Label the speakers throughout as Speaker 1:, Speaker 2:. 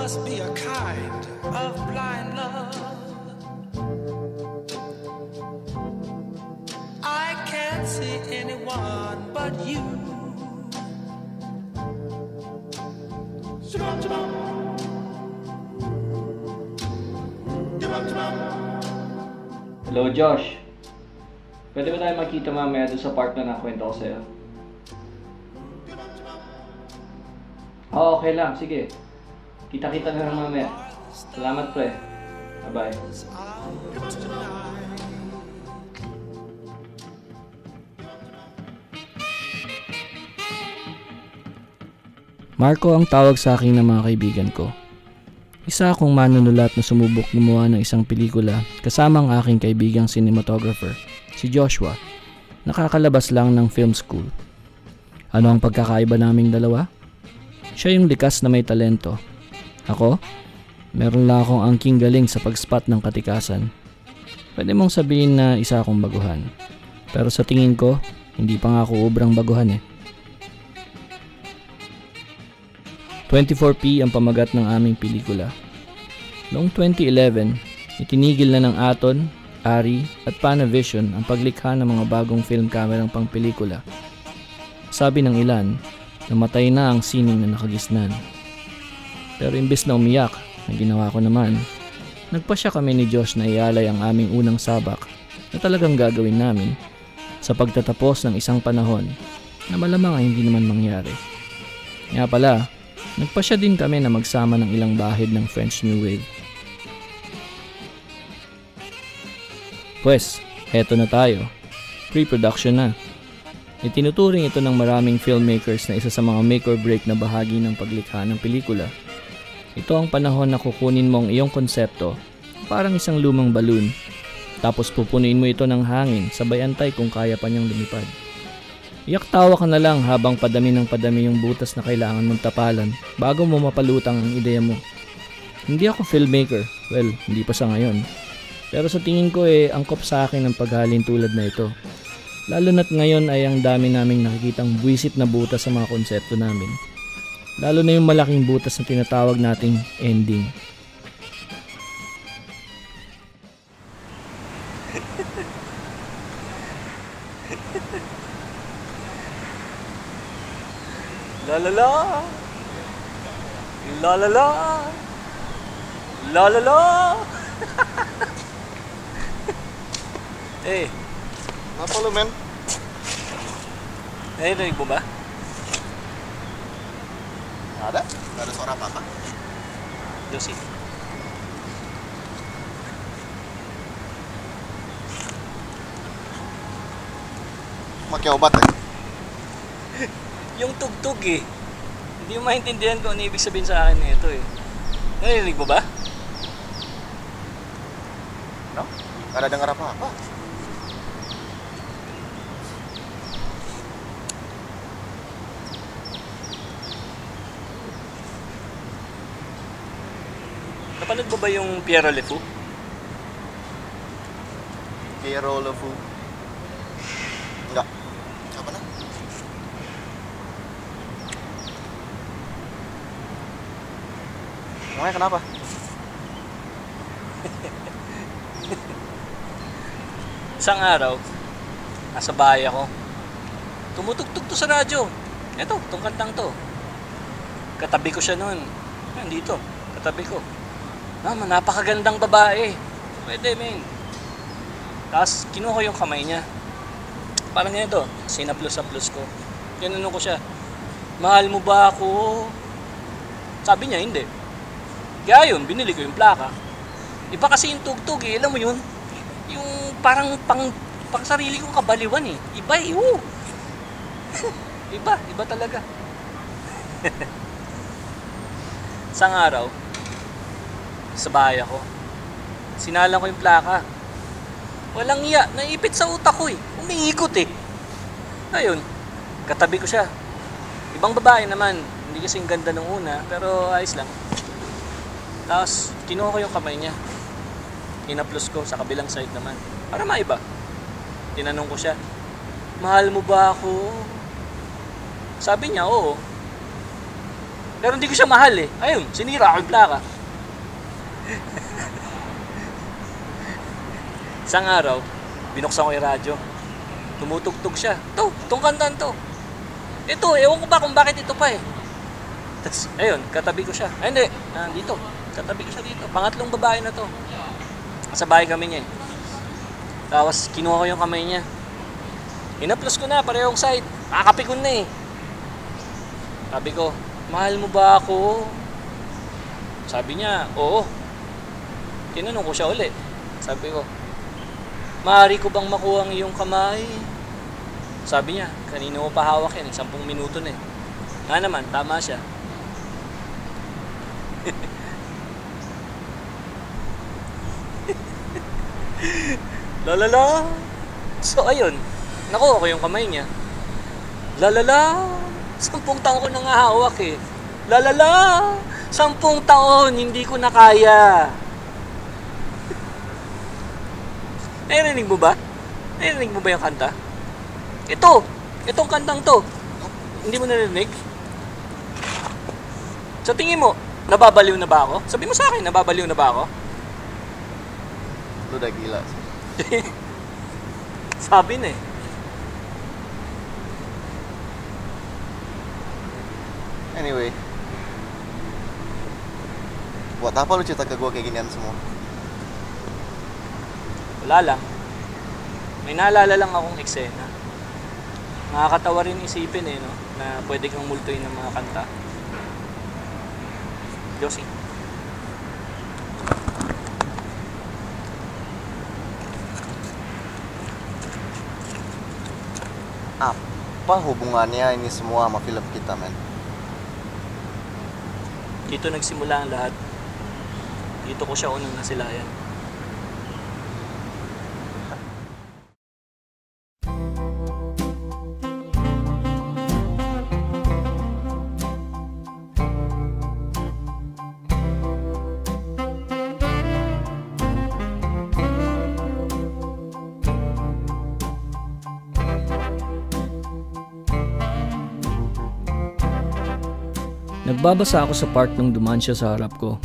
Speaker 1: must be a kind of blind love. I can't see anyone but you.
Speaker 2: Hello, Josh. Pwede ba tayo magkita mamaya doon sa park na nakwento ko sa'yo? Oo, okay lang. Sige. Kita-kita na lang mamaya. Salamat, pre. Bye-bye. Marco ang tawag sa akin ng mga kaibigan ko. Isa akong manunulat na sumubok gumawa ng isang pelikula kasama ang aking kaibigang cinematographer, si Joshua. Nakakalabas lang ng film school. Ano ang pagkakaiba naming dalawa? Siya yung likas na may talento. Ako, meron lang akong angking galing sa pag-spot ng katikasan. Pwede mong sabihin na isa akong baguhan. Pero sa tingin ko, hindi pa nga ako obrang baguhan eh. 24P ang pamagat ng aming pelikula. Noong 2011, itinigil na ng Aton, Ari at Panavision ang paglikha ng mga bagong film camerang pang pelikula. Sabi ng ilan, namatay na ang sining na nakagisnan. Pero imbes na umiyak, na ginawa ko naman, nagpasya kami ni Josh na ialay ang aming unang sabak na talagang gagawin namin sa pagtatapos ng isang panahon na malamang ay hindi naman mangyari. Nga pala, nagpasya din kami na magsama ng ilang bahid ng French New Wave. Pwes, eto na tayo. Pre-production na. Itinuturing ito ng maraming filmmakers na isa sa mga make or break na bahagi ng paglikha ng pelikula. Ito ang panahon na kukunin mo ang iyong konsepto, parang isang lumang balloon, tapos pupunuin mo ito ng hangin sabay antay kung kaya pa niyang lumipad. Iyak-tawa ka na lang habang padami ng padami yung butas na kailangan mong tapalan bago mo mapalutang ang ideya mo. Hindi ako filmmaker, well, hindi pa sa ngayon. Pero sa tingin ko angkop sa akin ang paghalin tulad na ito. Lalo na't ngayon ay ang dami naming nakikitang buwisit na butas sa mga konsepto namin. Lalo na yung malaking butas na tinatawag nating ending.
Speaker 3: La la la. La la la. La la la. Eh.
Speaker 4: Napalo, men?
Speaker 3: Narinig mo ba?
Speaker 4: Ada? Gak ada suara apa-apa?
Speaker 3: Josie.
Speaker 4: Pakai obat ya?
Speaker 3: Yung tugtog eh. Hindi mo maintindihan kung ano ibig sabihin sa akin nito eh. Narinig mo ba?
Speaker 4: No? Gak ada dengar apa-apa.
Speaker 3: Napanood mo ba yung Pierrot Le Fou?
Speaker 4: Pierrot Le Fou? Enggak. Siapa na? Namanya kenapa?
Speaker 3: Isang araw, nasa bahay ako. Tumutugtog to sa radyo. Eto, tong kantang to. Katabi ko siya noon. Nandito, katabi ko. Napakagandang babae. Pwede, men. Tapos, kinuha ko yung kamay niya. Parang ganito, sinaplos-aplos ko. Tinanong ko siya, mahal mo ba ako? Sabi niya, hindi. Kaya yun, binili ko yung plaka. Iba kasi yung tugtog eh, alam mo yun? Yung parang pang sarili kong kabaliwan eh. Iba eh, iba talaga. Isang araw, sa bahay ako, sinalang ko yung plaka. Walang iya, naipit sa utak ko eh. Umiikot eh. Ayun, katabi ko siya. Ibang babae naman, hindi kasing ganda nung una, pero ayos lang. Tapos, kinuha ko yung kamay niya. Inaplos ko sa kabilang side naman. Para maiba. Tinanong ko siya, mahal mo ba ako? Sabi niya, oo. Pero hindi ko siya mahal eh. Ayun, sinira ako yung plaka. Isang araw, binuksan ko yung radyo. Tumutugtog siya. Itong kantaan to. Ito, ewan ko ba kung bakit ito pa eh. Tapos, ayun, katabi ko siya. Ay, hindi, dito. Katabi ko siya dito. Pangatlong babae na to. Sa bahay kami niya eh. Tapos, kinuha ko yung kamay niya. Inaplos ko na, parehong side. Nakakapikon na eh. Sabi ko, mahal mo ba ako? Sabi niya, oo. Tinanong ko siya uli. Sabi ko, maaari ko bang makuha ang iyong kamay? Sabi niya, kanino mo pa hawak yan? 10 minuto na eh. Nga naman, tama siya. Lalala. So ayun, nakuha ko yung kamay niya. Lalala. 10 taon ko nang hawak eh. Lalala. 10 taon, hindi ko na kaya. Narinig mo ba? Narinig mo ba yung kanta? Itong kantang to. Hindi mo narinig? Sa tingin mo, nababaliw na ba ako? Sabi mo sa akin, nababaliw na ba ako?
Speaker 4: Lu udah gila sih.
Speaker 3: Sabi na eh.
Speaker 4: Anyway, buat apa lu cerita ke gue kayak ginian semua?
Speaker 3: Wala lang. May naalala lang akong eksena. Nakakatawa rin isipin eh, no? Na pwede kang multuin ng mga kanta. Josie.
Speaker 4: Apa hubungannya ini semua sama film kita, men?
Speaker 3: Dito nagsimula ang lahat. Dito ko siya unang nasilayan.
Speaker 2: Nagbabasa ako sa part nung dumaan siya sa harap ko.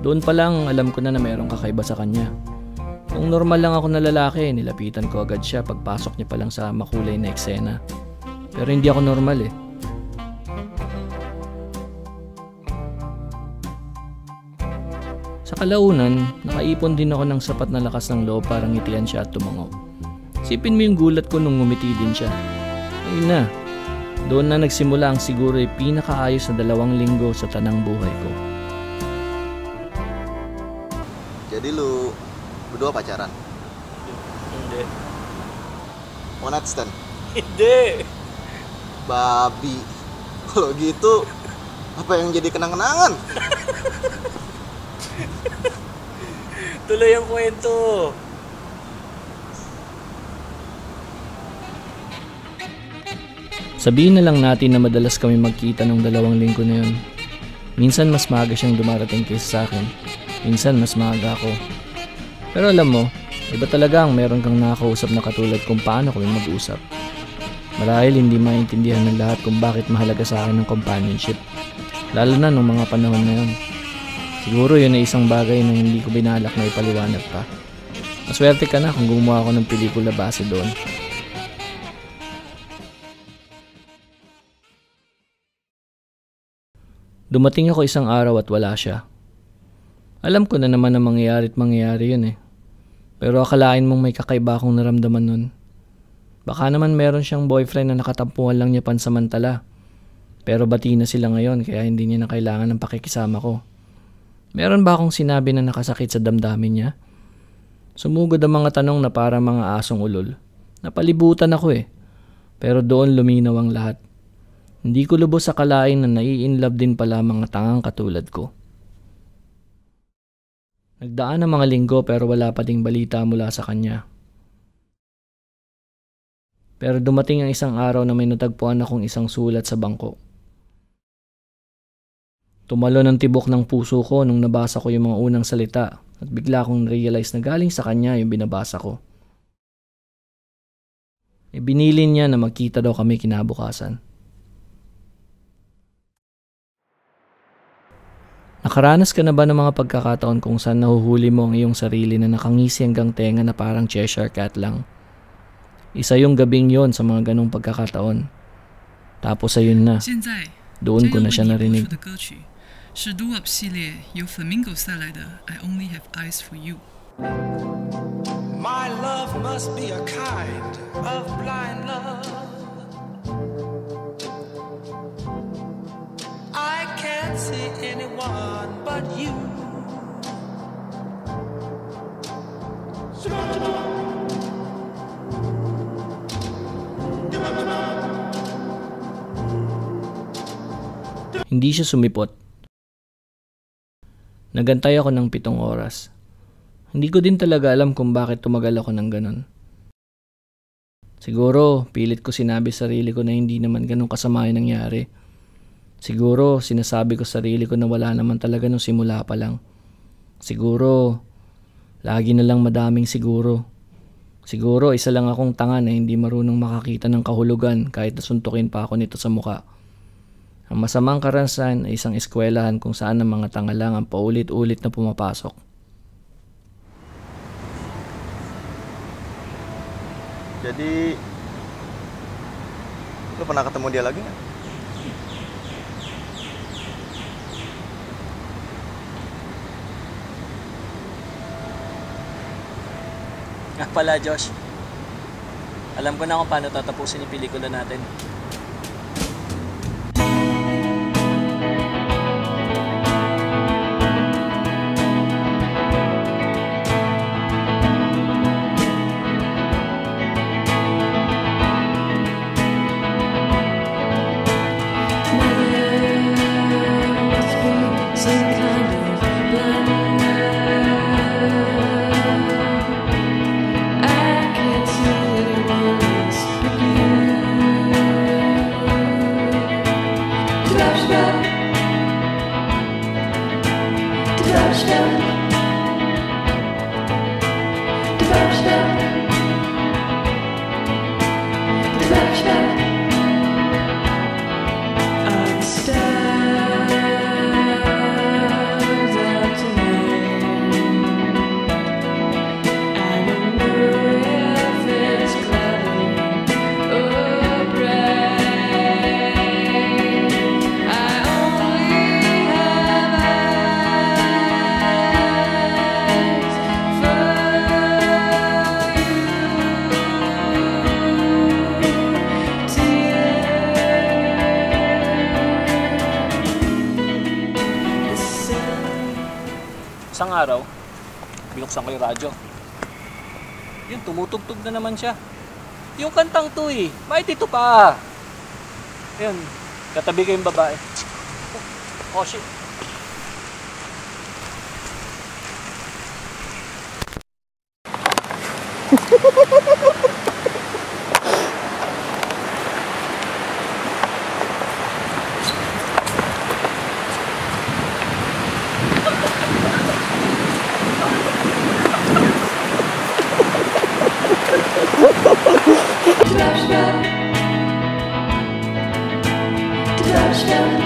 Speaker 2: Doon pa lang alam ko na mayroong kakaiba sa kanya. Kung normal lang ako na lalaki, nilapitan ko agad siya pagpasok niya pa lang sa makulay na eksena. Pero hindi ako normal eh. Sa kalaunan, nakaipon din ako ng sapat na lakas ng loob para ngitian siya at tumango. Sipin mo yung gulat ko nung ngumiti din siya. Ayun na. Doon na nagsimula ang siguro ay pinakaayos na 2 linggo sa tanang buhay ko.
Speaker 4: Jadi lu berdua pacaran?
Speaker 3: Hindi.
Speaker 4: One night stand?
Speaker 3: Hindi.
Speaker 4: Babi. Kalau gitu, apa yang jadi kenang-kenangan?
Speaker 3: Tuloy ang kwento.
Speaker 2: Sabihin na lang natin na madalas kami magkita ng 2 linggo na yun. Minsan mas maaga siyang dumarating kaysa sa akin. Minsan mas maaga ako. Pero alam mo, iba talaga ang meron kang nakakausap na katulad kung paano kami mag-usap. Marahil hindi maintindihan ng lahat kung bakit mahalaga sa akin ng companionship. Lalo na nung mga panahon na yun. Siguro yun ay isang bagay na hindi ko binalak na ipaliwanag pa. Maswerte ka na kung gumawa ako ng pelikula base doon. Dumating ako isang araw at wala siya. Alam ko na naman na mangyayari yun eh. Pero akalain mong may kakaiba akong naramdaman nun. Baka naman meron siyang boyfriend na nakatampuhan lang niya pansamantala. Pero bati na sila ngayon kaya hindi niya na kailangan ng pakikisama ko. Meron ba akong sinabi na nakasakit sa damdamin niya? Sumugod ang mga tanong na para mga asong ulol. Napalibutan ako eh. Pero doon luminaw ang lahat. Hindi ko lubos akalain na nai-inlove din pala mga tangang katulad ko. Nagdaan ang mga linggo pero wala pa ding balita mula sa kanya. Pero dumating ang isang araw na may natagpuan akong isang sulat sa bangko. Tumalo ng tibok ng puso ko nung nabasa ko yung mga unang salita at bigla akong realize na galing sa kanya yung binabasa ko. Ibinilin niya na magkita daw kami kinabukasan. Nakaranas ka na ba ng mga pagkakataon kung saan nahuhuli mo ang iyong sarili na nakangisi hanggang tenga na parang Cheshire Cat lang? Isa yung gabing yon sa mga ganong pagkakataon. Tapos ayun na, doon ko na siya narinig.
Speaker 5: 是 Do-Up 系列由 Flamingo 带来的 I Only Have Eyes for You。
Speaker 1: My love must be a kind of blind love. I can't see anyone but you.
Speaker 2: Hindi siya sumipot. Nagantay ako ng 7 oras. Hindi ko din talaga alam kung bakit tumagal ako ng ganon. Siguro, pilit ko sinabi sa sarili ko na hindi naman ganun kasama yung nangyari. Siguro, sinasabi ko sa sarili ko na wala naman talaga nung simula pa lang. Siguro, lagi na lang madaming siguro. Siguro, isa lang akong tanga na hindi marunong makakita ng kahulugan kahit nasuntukin pa ako nito sa muka. Ang masamang karanasan ay isang eskwelahan kung saan ang mga tanga lang ang paulit-ulit na pumapasok.
Speaker 4: Jadi, lo pernah ketemu dia lagi nggak?
Speaker 3: Nga pala, Josh. Alam ko na kung paano tatapusin yung pelikula natin. Isang araw, binuksan ko yung radyo. Yun, tumutugtog na naman siya. Yung kantang to eh. Bakit ito pa? Ayun, katabi ko yung babae. Oh shit.
Speaker 6: Touchdown.